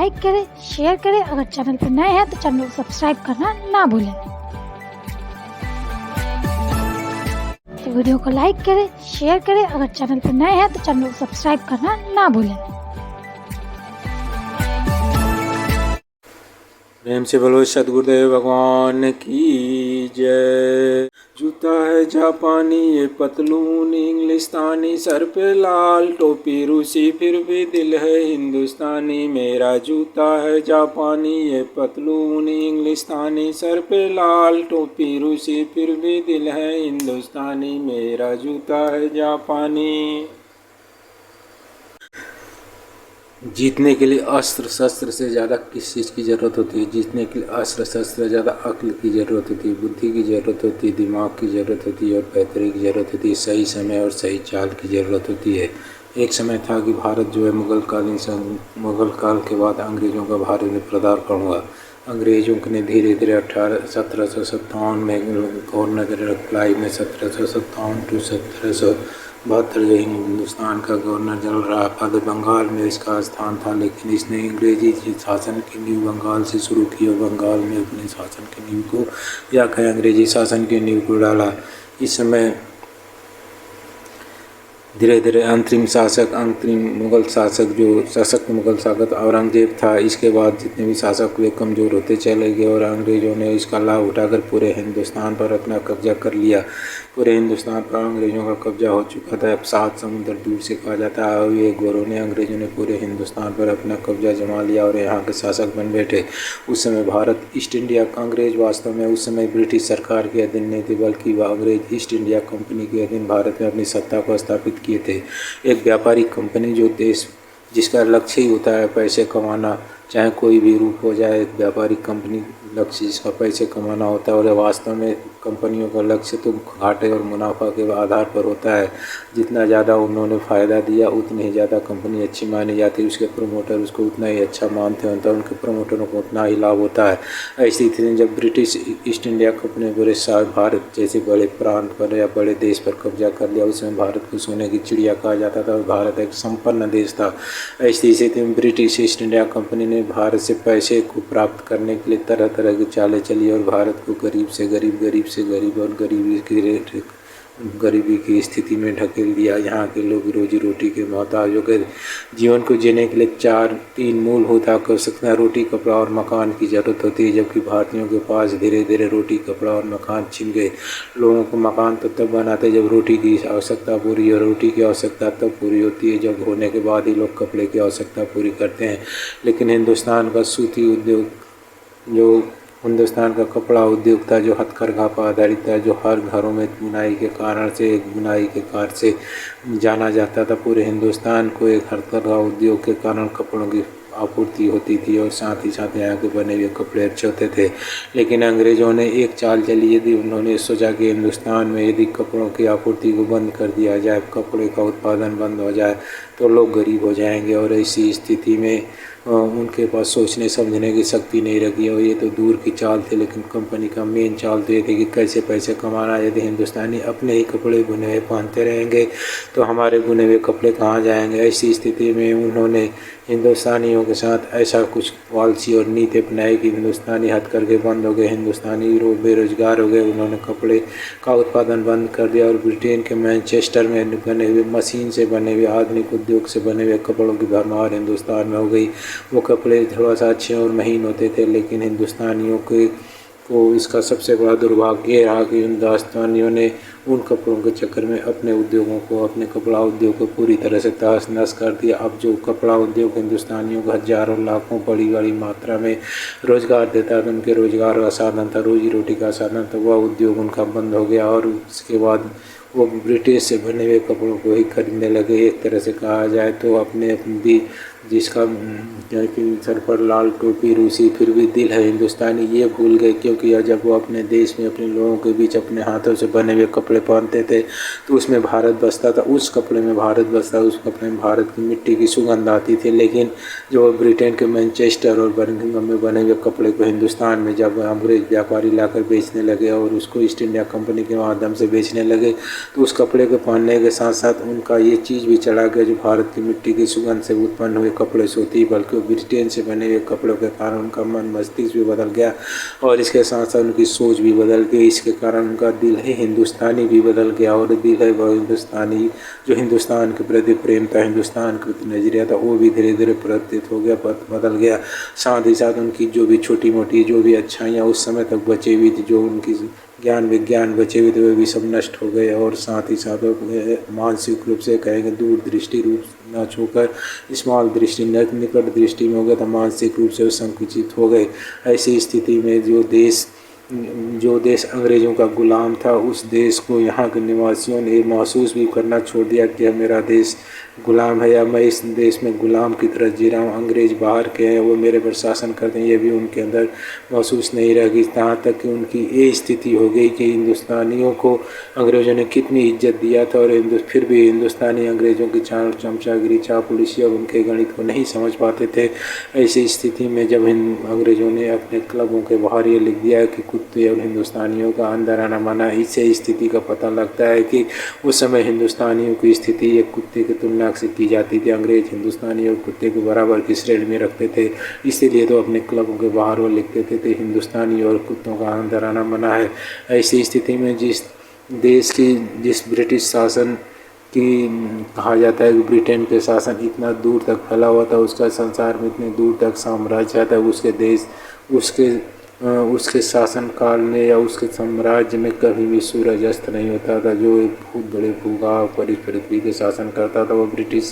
Like करें, share करें। अगर चैनल पर नए हैं तो चैनल को सब्सक्राइब करना ना भूलें। तो वीडियो को लाइक करें, शेयर करें। अगर चैनल पर नए हैं तो चैनल को सब्सक्राइब करना ना भूलें। प्रेम से बोलो सद्गुरुदेव भगवान की जय। जूता है जापानी ये पतलून इंग्लिस्तानी, सर पे लाल टोपी रूसी फिर भी दिल है हिंदुस्तानी। मेरा जूता है जापानी ये पतलून इंग्लिस्तानी, सर पे लाल टोपी रूसी फिर भी दिल है हिंदुस्तानी। मेरा जूता है जापानी। जीतने के लिए अस्त्र शस्त्र से ज़्यादा किस चीज़ की ज़रूरत होती है? जीतने के लिए अस्त्र शस्त्र से ज़्यादा अक्ल की ज़रूरत होती है, बुद्धि की ज़रूरत होती है, दिमाग की ज़रूरत होती है और बेहतरी की ज़रूरत होती है, सही समय और सही चाल की ज़रूरत होती है। एक समय था कि भारत जो है मुग़ल काल के बाद अंग्रेज़ों का भारत में पदार्पण हुआ। अंग्रेज़ों ने धीरे धीरे 1757 में गवर्नर क्लाइव ने 1757 to 1772 जो हिंदुस्तान का गवर्नर जनरल रहा। पहले बंगाल में इसका स्थान था, लेकिन इसने अंग्रेजी शासन की नींव बंगाल से शुरू की और बंगाल में अपने शासन की नींव को या कहीं अंग्रेजी शासन की नींव को डाला। इस समय धीरे धीरे अंतरिम मुग़ल शासक जो सशक्त मुग़ल शासक औरंगजेब था, इसके बाद जितने भी शासक हुए कमज़ोर होते चले गए और अंग्रेज़ों ने इसका लाभ उठाकर पूरे हिंदुस्तान पर अपना कब्जा कर लिया। पूरे हिंदुस्तान पर अंग्रेज़ों का कब्जा हो चुका था। अब 7 समुंदर दूर से कहा जाता है और ये गोरों ने अंग्रेज़ों ने पूरे हिंदुस्तान पर अपना कब्जा जमा लिया और यहाँ के शासक बन बैठे। उस समय भारत ईस्ट इंडिया अंग्रेज़ वास्तव में उस समय ब्रिटिश सरकार के अधीन नहीं थे, बल्कि वह अंग्रेज़ ईस्ट इंडिया कंपनी के अधीन भारत में अपनी सत्ता को स्थापित किए थे। एक व्यापारिक कंपनी जो देश जिसका लक्ष्य ही होता है पैसे कमाना, चाहे कोई भी रूप हो जाए, एक व्यापारिक कंपनी लक्ष्य जिसका पैसे कमाना होता है और वास्तव में कंपनियों का लक्ष्य तो घाटे और मुनाफा के आधार पर होता है। जितना ज़्यादा उन्होंने फ़ायदा दिया उतनी ही ज़्यादा कंपनी अच्छी मानी जाती है, उसके प्रमोटर उसको उतना ही अच्छा मानते हैं, उनके प्रमोटरों को उतना ही लाभ होता है। ऐसी स्थिति में जब ब्रिटिश ईस्ट इंडिया कंपनी पूरे भारत जैसे बड़े प्रांत पर या बड़े देश पर कब्जा कर लिया, उस समय भारत को सोने की चिड़िया कहा जाता था और भारत एक संपन्न देश था। ऐसी स्थिति में ब्रिटिश ईस्ट इंडिया कंपनी ने भारत से पैसे को प्राप्त करने के लिए तरह तरह की चालें चली और भारत को गरीब से गरीब और गरीबी की स्थिति में ढकेल दिया। यहाँ के लोग रोजी रोटी के मोहताज हो गए। जीवन को जीने के लिए 3 मूलभूत आवश्यकता रोटी, कपड़ा और मकान की ज़रूरत होती है, जबकि भारतीयों के पास धीरे धीरे रोटी, कपड़ा और मकान छिन गए। लोगों को मकान तो तब बनाते जब रोटी की आवश्यकता पूरी और रोटी की आवश्यकता तब पूरी होती है जब होने के बाद ही लोग कपड़े की आवश्यकता पूरी करते हैं। लेकिन हिंदुस्तान का सूती उद्योग, जो हिंदुस्तान का कपड़ा उद्योग था, जो हथकरघा पर आधारित था, जो हर घरों में बुनाई के कार्य से जाना जाता था। पूरे हिंदुस्तान को एक हथकरघा उद्योग के कारण कपड़ों की आपूर्ति होती थी और साथ ही साथ यहाँ के बने हुए कपड़े अच्छे होते थे। लेकिन अंग्रेज़ों ने एक चाल चली, यदि उन्होंने सोचा कि हिंदुस्तान में यदि कपड़ों की आपूर्ति को बंद कर दिया जाए, कपड़े का उत्पादन बंद हो जाए तो लोग गरीब हो जाएंगे। और ऐसी स्थिति में उनके पास सोचने समझने की शक्ति नहीं रही और ये तो दूर की चाल थी, लेकिन कंपनी का मेन चाल तो ये थी कि कैसे पैसे कमाना। यदि हिंदुस्तानी अपने ही कपड़े बुने हुए पहनते रहेंगे तो हमारे बुने हुए कपड़े कहाँ जाएंगे। ऐसी स्थिति में उन्होंने हिंदुस्तानियों के साथ ऐसा कुछ पॉलिसी और नीति अपनाई कि हिंदुस्तानी हथकरघे बंद हो गए, हिंदुस्तानी बेरोजगार हो गए। उन्होंने कपड़े का उत्पादन बंद कर दिया और ब्रिटेन के मैनचेस्टर में बने हुए मशीन से बने हुए आधुनिक उद्योग से बने हुए कपड़ों की भरमार हिंदुस्तान में हो गई। वो कपड़े थोड़ा सा अच्छे और महीन होते थे, लेकिन हिंदुस्तानियों को इसका सबसे बड़ा दुर्भाग्य रहा कि हिंदुस्तानियों ने उन कपड़ों के चक्कर में अपने उद्योगों को, अपने कपड़ा उद्योग को पूरी तरह से तहस नहस कर दिया। अब जो कपड़ा उद्योग हिंदुस्तानियों को हज़ारों लाखों बड़ी मात्रा में रोज़गार देता था, उनके रोज़गार का साधन था, रोजी रोटी का साधन था, वह उद्योग उनका बंद हो गया और उसके बाद वो ब्रिटिश से बने हुए कपड़ों को ही खरीदने लगे। एक तरह से कहा जाए तो अपने भी जिसका सर पर लाल टोपी रूसी फिर भी दिल है हिंदुस्तानी, ये भूल गए। क्योंकि जब वो अपने देश में अपने लोगों के बीच अपने हाथों से बने हुए कपड़े पहनते थे तो उसमें भारत बसता था, उस कपड़े में भारत बसता, उस कपड़े में भारत की मिट्टी की सुगंध आती थी। लेकिन जो ब्रिटेन के मैनचेस्टर और बर्मिंघम में बने हुए कपड़े को हिंदुस्तान में जब अंग्रेज व्यापारी लाकर बेचने लगे और उसको ईस्ट इंडिया कंपनी के माध्यम से बेचने लगे तो उस कपड़े को पहनने के साथ साथ उनका ये चीज़ भी चढ़ा गया, जो भारत की मिट्टी की सुगंध से उत्पन्न हुए कपड़े सोती, बल्कि ब्रिटेन से बने हुए कपड़ों के कारण उनका मन मस्तिष्क भी बदल गया और इसके साथ साथ उनकी सोच भी बदल गई। इसके कारण उनका दिल है हिंदुस्तानी भी बदल गया और दिल है वह हिंदुस्तानी जो हिंदुस्तान के प्रति प्रेम था, हिंदुस्तान के प्रति नजरिया था, वो भी धीरे धीरे परिवर्तित हो गया, बदल गया। साथ ही साथ उनकी जो भी छोटी मोटी जो भी अच्छाइयाँ उस समय तक बची हुई थी, जो उनकी ज्ञान विज्ञान बचे हुए थे, वे भी सब नष्ट हो गए। और साथ ही साथ मानसिक रूप से कहेंगे दूरदृष्टि रूप न छोकर स्मॉल दृष्टि निकट दृष्टि में हो गया, तो मानसिक रूप से वो संकुचित हो गए। ऐसी स्थिति में जो देश अंग्रेज़ों का गुलाम था, उस देश को यहाँ के निवासियों ने महसूस भी करना छोड़ दिया कि मेरा देश गुलाम है या मैं इस देश में गुलाम की तरह जी रहा हूँ। अंग्रेज़ बाहर के हैं, वो मेरे पर शासन करते हैं, ये भी उनके अंदर महसूस नहीं रहेगी। यहाँ तक कि उनकी ये स्थिति हो गई कि हिंदुस्तानियों को अंग्रेज़ों ने कितनी इज्जत दिया था और फिर भी हिंदुस्तानी अंग्रेज़ों की चमचागिरी चापलूसी और उनके गणित को नहीं समझ पाते थे। ऐसी स्थिति में जब अंग्रेज़ों ने अपने क्लबों के बाहर ये लिख दिया कि कुत्ते और हिंदुस्तानियों का अंदर आना मना, इससे स्थिति का पता लगता है कि उस समय हिंदुस्तानियों की स्थिति एक कुत्ते की तुलना से की जाती थी। अंग्रेज हिंदुस्तानी और कुत्ते को बराबर की श्रेणी में रखते थे, इसीलिए तो अपने क्लबों के बाहर वो लिखते थे हिंदुस्तानी और कुत्तों का अंदर आना मना है। ऐसी स्थिति में जिस ब्रिटिश शासन की कहा जाता है कि ब्रिटेन के शासन इतना दूर तक फैला हुआ था, उसका संसार में इतने दूर तक साम्राज्य था, उसके शासन काल में या उसके साम्राज्य में कभी भी सूरज अस्त नहीं होता था। जो एक बहुत बड़े भूभाग पर इस पृथ्वी के शासन करता था वह ब्रिटिश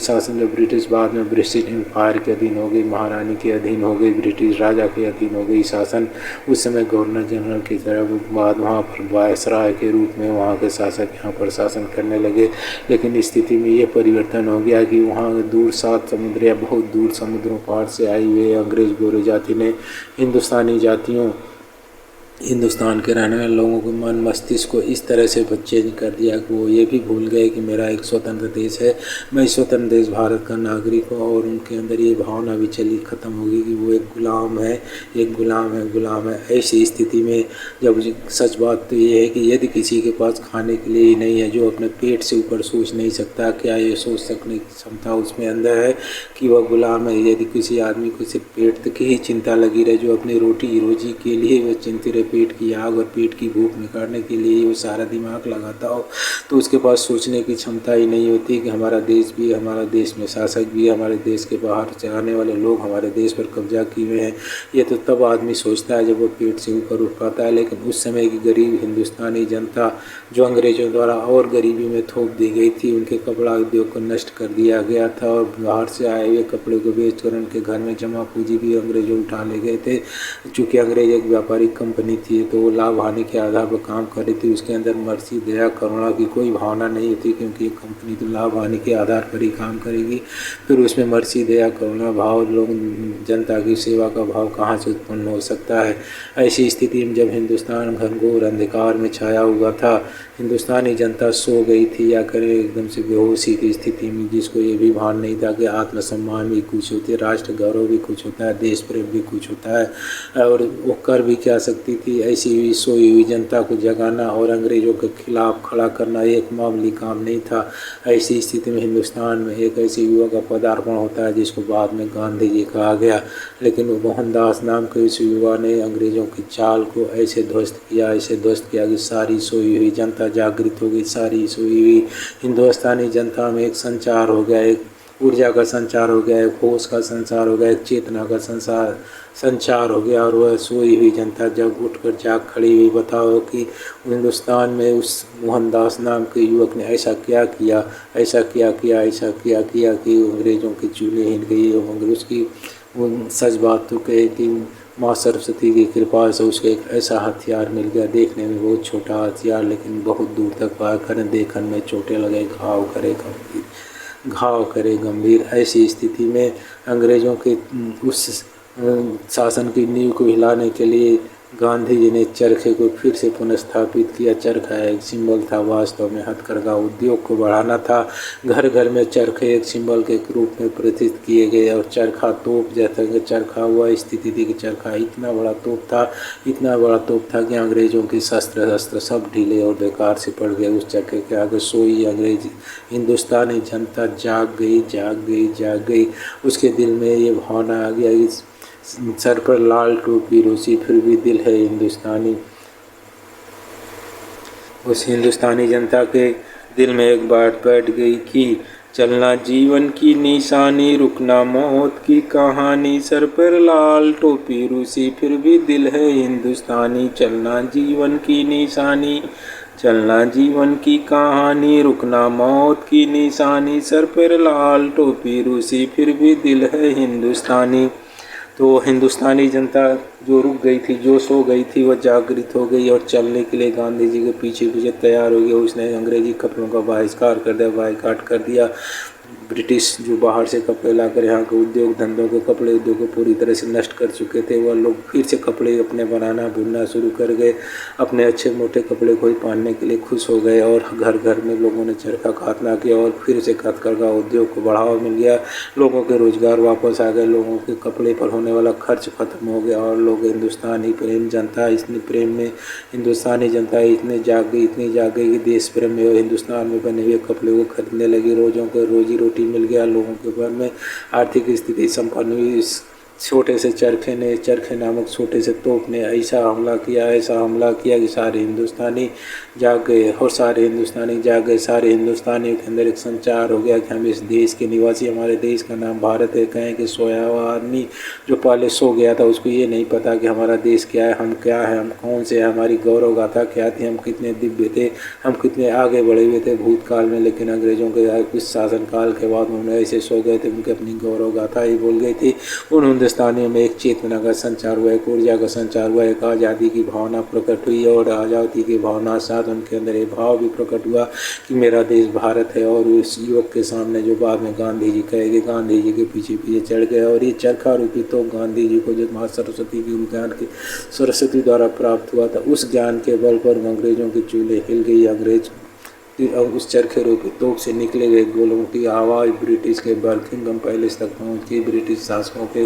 शासन जब ब्रिटिश बाद में ब्रिटिश एम्पायर के अधीन हो गई, महारानी के अधीन हो गई, ब्रिटिश राजा के अधीन हो गई शासन। उस समय गवर्नर जनरल की तरह बाद वहाँ पर वायसराय के रूप में वहाँ के शासक यहाँ पर शासन करने लगे। लेकिन स्थिति में ये परिवर्तन हो गया कि वहाँ दूर 7 समुद्र या बहुत दूर समुद्रों पार से आई हुए अंग्रेज गोरे जाति ने हिंदुस्तानी जातियों हिंदुस्तान के रहने वाले लोगों के मन मस्तिष्क को इस तरह से चेंज कर दिया कि वो ये भी भूल गए कि मेरा एक स्वतंत्र देश है, मैं स्वतंत्र देश भारत का नागरिक हूँ, और उनके अंदर ये भावना भी चली ख़त्म होगी कि वो एक गुलाम है। ऐसी स्थिति में जब सच बात तो ये है कि यदि किसी के पास खाने के लिए ही नहीं है, जो अपने पेट से ऊपर सोच नहीं सकता, क्या ये सोच सकने की क्षमता उसमें अंदर है कि वह गुलाम है? यदि किसी आदमी को सिर्फ पेट तक ही चिंता लगी रहे, जो अपनी रोटी रोजी के लिए वह चिंतित, पेट की आग और पेट की भूख मिटाने के लिए वो सारा दिमाग लगाता हो, तो उसके पास सोचने की क्षमता ही नहीं होती कि हमारा देश भी, हमारा देश में शासक भी, हमारे देश के बाहर से आने वाले लोग हमारे देश पर कब्जा किए हुए हैं। ये तो तब आदमी सोचता है जब वो पेट से ऊपर उठ पाता है। लेकिन उस समय की गरीब हिंदुस्तानी जनता जो अंग्रेज़ों द्वारा और गरीबी में थोप दी गई थी, उनके कपड़ा उद्योग को नष्ट कर दिया गया था और बाहर से आए हुए कपड़े को बेचकर उनके घर में जमा पूंजी भी अंग्रेज़ों उठा ले गए थे। चूँकि अंग्रेज एक व्यापारिक कंपनी थी तो वो लाभ हानि के आधार पर काम कर रही थी, उसके अंदर मर्सी दया करुणा की कोई भावना नहीं थी, क्योंकि एक कंपनी तो लाभ हानि के आधार पर ही काम करेगी। फिर उसमें मर्सी दया करुणा भाव, लोग जनता की सेवा का भाव कहाँ से उत्पन्न हो सकता है? ऐसी स्थिति में जब हिंदुस्तान घनघोर अंधकार में छाया हुआ था, हिंदुस्तानी जनता सो गई थी या करें एकदम से बेहोशी की स्थिति में, जिसको ये भी भान नहीं था कि आत्मसम्मान भी कुछ होती है, राष्ट्र गौरव भी कुछ होता है, देश प्रेम भी कुछ होता है, और वो कर भी क्या सकती थी। ऐसी हुई सोई हुई जनता को जगाना और अंग्रेज़ों के खिलाफ खड़ा करना एक मामूली काम नहीं था। ऐसी स्थिति में हिंदुस्तान में एक ऐसे युवा का पदार्पण होता है जिसको बाद में गांधी जी कहा गया। लेकिन मोहनदास नाम के इस युवा ने अंग्रेज़ों की चाल को ऐसे ध्वस्त किया कि सारी सोई हुई जनता जागृत हो गई। सारी सोई हुई हिंदुस्तानी जनता में एक संचार हो गया, एक ऊर्जा का संचार हो गया, एक होश का संचार हो गया, एक चेतना का संचार हो गया। और वह सोई हुई जनता जब उठकर जाग खड़ी हुई। बताओ कि हिंदुस्तान में उस मोहनदास नाम के युवक ने ऐसा क्या किया कि अंग्रेज़ों की चूल्हे हिल गई। और उसकी सच बात तो कहे कि माँ सरस्वती की कृपा से उसको एक ऐसा हथियार मिल गया, देखने में बहुत छोटा हथियार लेकिन बहुत दूर तक वार करे, देखने में चोटें लगे, घाव करे गंभीर। ऐसी स्थिति में अंग्रेज़ों के उस शासन की नींव को हिलाने के लिए गांधी जी ने चरखे को फिर से पुनर्स्थापित किया। चरखा एक सिंबल था, वास्तव में हथकरघा उद्योग को बढ़ाना था। घर घर में चरखे एक सिंबल के रूप में प्रतिष्ठित किए गए और चरखा तोप जैसा कि चरखा हुआ स्थिति थी कि चरखा इतना बड़ा तोप था कि अंग्रेज़ों के शस्त्र सब ढीले और बेकार से पड़ गए। उस चरखे के आगे सोई अंग्रेज हिंदुस्तानी जनता जाग गई। उसके दिल में ये भावना आ गया, इस सर पर लाल टोपी रूसी फिर भी दिल है हिंदुस्तानी। उस हिंदुस्तानी जनता के दिल में एक बात बैठ गई कि चलना जीवन की निशानी, रुकना मौत की कहानी। सर पर लाल टोपी रूसी फिर भी दिल है हिंदुस्तानी। चलना जीवन की निशानी, चलना जीवन की कहानी, रुकना मौत की निशानी। सर पर लाल टोपी रूसी फिर भी दिल है हिंदुस्तानी। तो हिंदुस्तानी जनता जो रुक गई थी, जो सो गई थी, वह जागृत हो गई और चलने के लिए गांधी जी के पीछे तैयार हो गया। उसने अंग्रेजी कपड़ों का बहिष्कार कर दिया, बायकॉट कर दिया। ब्रिटिश जो बाहर से कपड़े लाकर यहाँ के उद्योग धंधों को, कपड़े उद्योग को पूरी तरह से नष्ट कर चुके थे, वह लोग फिर से कपड़े अपने बनाना बुनना शुरू कर गए। अपने अच्छे मोटे कपड़े को पहनने के लिए खुश हो गए और घर घर में लोगों ने चरखा कातना किया और फिर से हथकरघा उद्योग को बढ़ावा मिल गया। लोगों के रोजगार वापस आ गए, लोगों के कपड़े पर होने वाला खर्च खत्म हो गया और लोग हिंदुस्तानी प्रेम जनता इतनी प्रेम में हिंदुस्तानी जनता इतनी जाग गई कि देश प्रेम में और हिंदुस्तान में बने हुए कपड़े को खरीदने लगी। रोजों के रोजी रोटी मिल गया लोगों के घर में। आर्थिक स्थिति संपन्न हुई। इस छोटे से चरखे नामक छोटे से तोप ने ऐसा हमला किया कि सारे हिंदुस्तानी जाग गए और सारे हिंदुस्तानियों के अंदर एक संचार हो गया कि हम इस देश के निवासी, हमारे देश का नाम भारत है। कहें कि सोया हुआ आदमी जो पहले सो गया था उसको ये नहीं पता कि हमारा देश क्या है, हम कौन से हैं, हमारी गौरव गाथा क्या थी, हम कितने दिव्य थे, हम कितने आगे बढ़े हुए थे भूतकाल में। लेकिन अंग्रेज़ों के कुछ शासनकाल के बाद उन्होंने ऐसे सो गए थे, उनकी अपनी गौरव गाथा ही भूल गई थी। उन हिंदुस्तानियों में एक चेतना का संचार हुआ, एक ऊर्जा का संचार हुआ, एक आज़ादी की भावना प्रकट हुई और आज़ादी की भावना साथ उनके अंदर एक भाव भी प्रकट हुआ कि मेरा देश भारत है। और उस युवक के सामने जो बाद में गांधी जी कहेंगे, गांधी जी के पीछे चढ़ गए और ये चरखा रूपी तो गांधी जी को जो माँ सरस्वती की ज्ञान के सरस्वती द्वारा प्राप्त हुआ था, उस ज्ञान के बल पर अंग्रेज़ों की चूल्हे हिल गई। अंग्रेज उस चरखे रूपी तोप से निकले गए गोलों की आवाज़ ब्रिटिश के बर्किंघम पैलेस तक पहुंच गई, ब्रिटिश शासकों के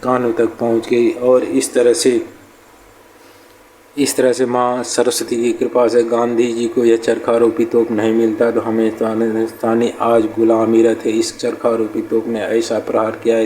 कानों तक पहुंच गई। और इस तरह से माँ सरस्वती की कृपा से गांधी जी को यह चरखा रूपी तोप नहीं मिलता तो हमें हिंदुस्तानी आज गुलामी रहते। इस चरखा रूपी तोप ने ऐसा प्रहार किया,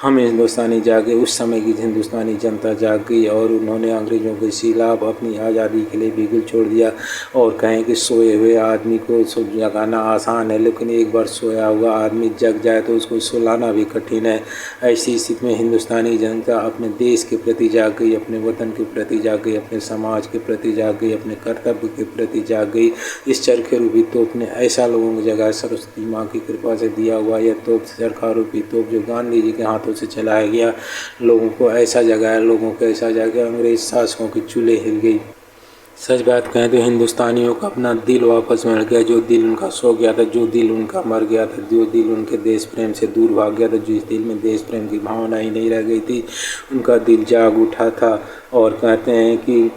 हम हिंदुस्तानी जागे। उस समय की हिंदुस्तानी जनता जाग गई और उन्होंने अंग्रेज़ों के खिलाफ अपनी आज़ादी के लिए बिगुल छोड़ दिया। और कहें कि सोए हुए आदमी को जगाना आसान है, लेकिन एक बार सोया हुआ आदमी जग जाए तो उसको सुलाना भी कठिन है। ऐसी स्थिति में हिंदुस्तानी जनता अपने देश के प्रति जाग गई, अपने वतन के प्रति जाग गई, अपने समाज के प्रति जाग गई, अपने कर्तव्य के प्रति जाग गई। इस चरखे रूपी तोप ने ऐसा लोगों को जगाया, सरस्वती माँ की कृपा से दिया हुआ यह तोप, चरखा रूपी तोप जो गांधी जी के हाथों से चलाया गया, लोगों को ऐसा जगाया, अंग्रेज शासकों की चूल्हे हिल गई। सच बात कहें तो हिंदुस्तानियों का अपना दिल वापस मिल गया, जो दिल उनका सो गया था, जो दिल उनका मर गया था, जो दिल उनके देश प्रेम से दूर भाग गया था, जिस दिल में देश प्रेम की भावना ही नहीं रह गई थी, उनका दिल जाग उठा था। और कहते हैं कि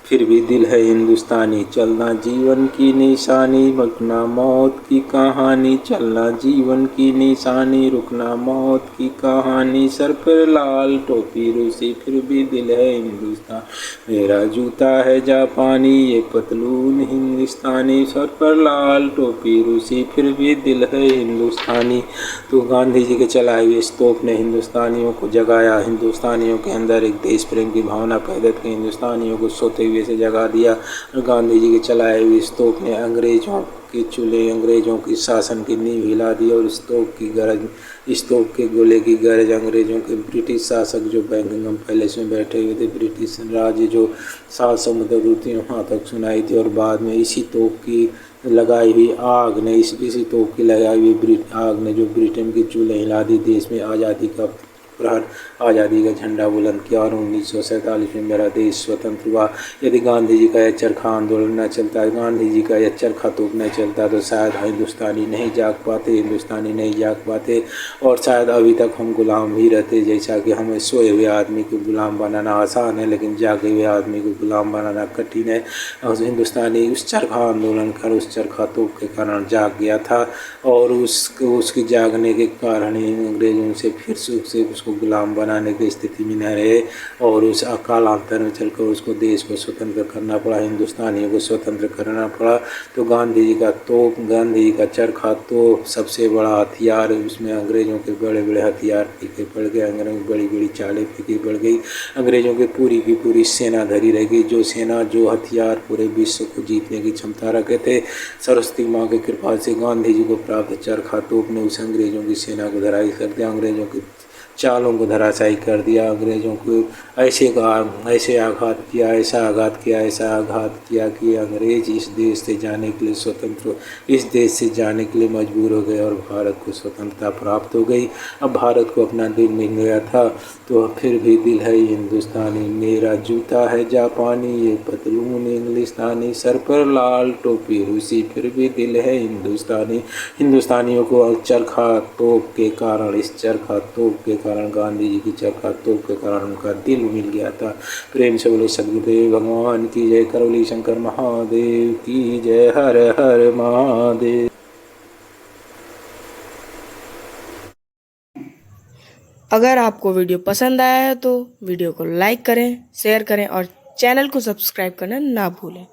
फिर भी दिल है हिंदुस्तानी, चलना जीवन की निशानी, रुकना मौत की कहानी। चलना जीवन की निशानी, रुकना मौत की कहानी। सर पर लाल टोपी रूसी फिर भी दिल है हिंदुस्तान, मेरा जूता है जापानी, ये पतलून हिंदुस्तानी। सर पर लाल टोपी रूसी फिर भी दिल है हिंदुस्तानी। तो गांधी जी के चलाए हुए इस तोप ने हिंदुस्तानियों को जगाया, हिंदुस्तानियों के अंदर एक देश प्रेम की भावना पैदा की, हिंदुस्तानियों को सोते हुए से जगा दिया। गांधी जी के चलाए हुए इस तोप ने अंग्रेजों के चूल्हे, अंग्रेजों की शासन की नींव हिला दी। और इस तोप के गोले की गरज अंग्रेजों के ब्रिटिश शासक जो बकिंघम पैलेस में बैठे हुए थे, ब्रिटिश राज्य जो 7 समुद्र दूर वहाँ तक सुनाई थी। और बाद में इसी तोप की लगाई हुई आग ने जो ब्रिटेन की चूल्हे हिला दी, देश में आज़ादी का प्रहर आज़ादी का झंडा बुलंद किया और 1947 में मेरा देश स्वतंत्र हुआ। यदि गांधी जी का यह चरखा आंदोलन न चलता, गांधी जी का यह चरखा तोप न चलता तो शायद हिंदुस्तानी नहीं जाग पाते, हिंदुस्तानी नहीं जाग पाते और शायद अभी तक हम गुलाम ही रहते। जैसा कि हमें सोए हुए आदमी को गुलाम बनाना आसान है, लेकिन जागे हुए आदमी को गुलाम बनाना कठिन है। और हिंदुस्तानी उस चरखा आंदोलन कर, उस चरखा तोप के कारण जाग गया था और उसकी जागने के कारण ही अंग्रेजों से फिर से उसको गुलाम बनाने की स्थिति में न रहे और उस कालांतर में चलकर उसको देश को स्वतंत्र करना पड़ा, हिंदुस्तानियों को स्वतंत्र करना पड़ा। तो गांधी जी का तोप, गांधी जी का चरखा तो सबसे बड़ा हथियार, उसमें अंग्रेज़ों के बड़े बड़े हथियार फीके पड़ गए, अंग्रेज़ों की बड़ी बड़ी चालें फीकी पड़ गई, अंग्रेज़ों की पूरी सेना धरी रह गई। जो सेना, जो हथियार पूरे विश्व को जीतने की क्षमता रखे थे, सरस्वती माँ की कृपा से गांधी जी को प्राप्त चरखा तोप ने उस अंग्रेज़ों की सेना को धराई कर दिया, अंग्रेज़ों की चालों को धराशायी कर दिया। अंग्रेज़ों को ऐसे आघात किया कि अंग्रेज इस देश से जाने के लिए स्वतंत्र, इस देश से जाने के लिए मजबूर हो गए और भारत को स्वतंत्रता प्राप्त हो गई। अब भारत को अपना दिल मिल गया था, तो फिर भी दिल है हिंदुस्तानी, मेरा जूता है जापानी, ये पतलून इंग्लिस्तानी, सर पर लाल टोपी रूसी, फिर भी दिल है हिंदुस्तानी। हिंदुस्तानियों को चरखा तोप के कारण, इस चरखा तोप के कारण, गांधी जी की चरखा तोप के कारण उनका दिल मिल गया था। प्रेम से बोले सदगुरुदेव भगवान की जय, करौली शंकर महादेव की जय, हर हर महादेव। अगर आपको वीडियो पसंद आया है तो वीडियो को लाइक करें, शेयर करें और चैनल को सब्सक्राइब करना ना भूलें।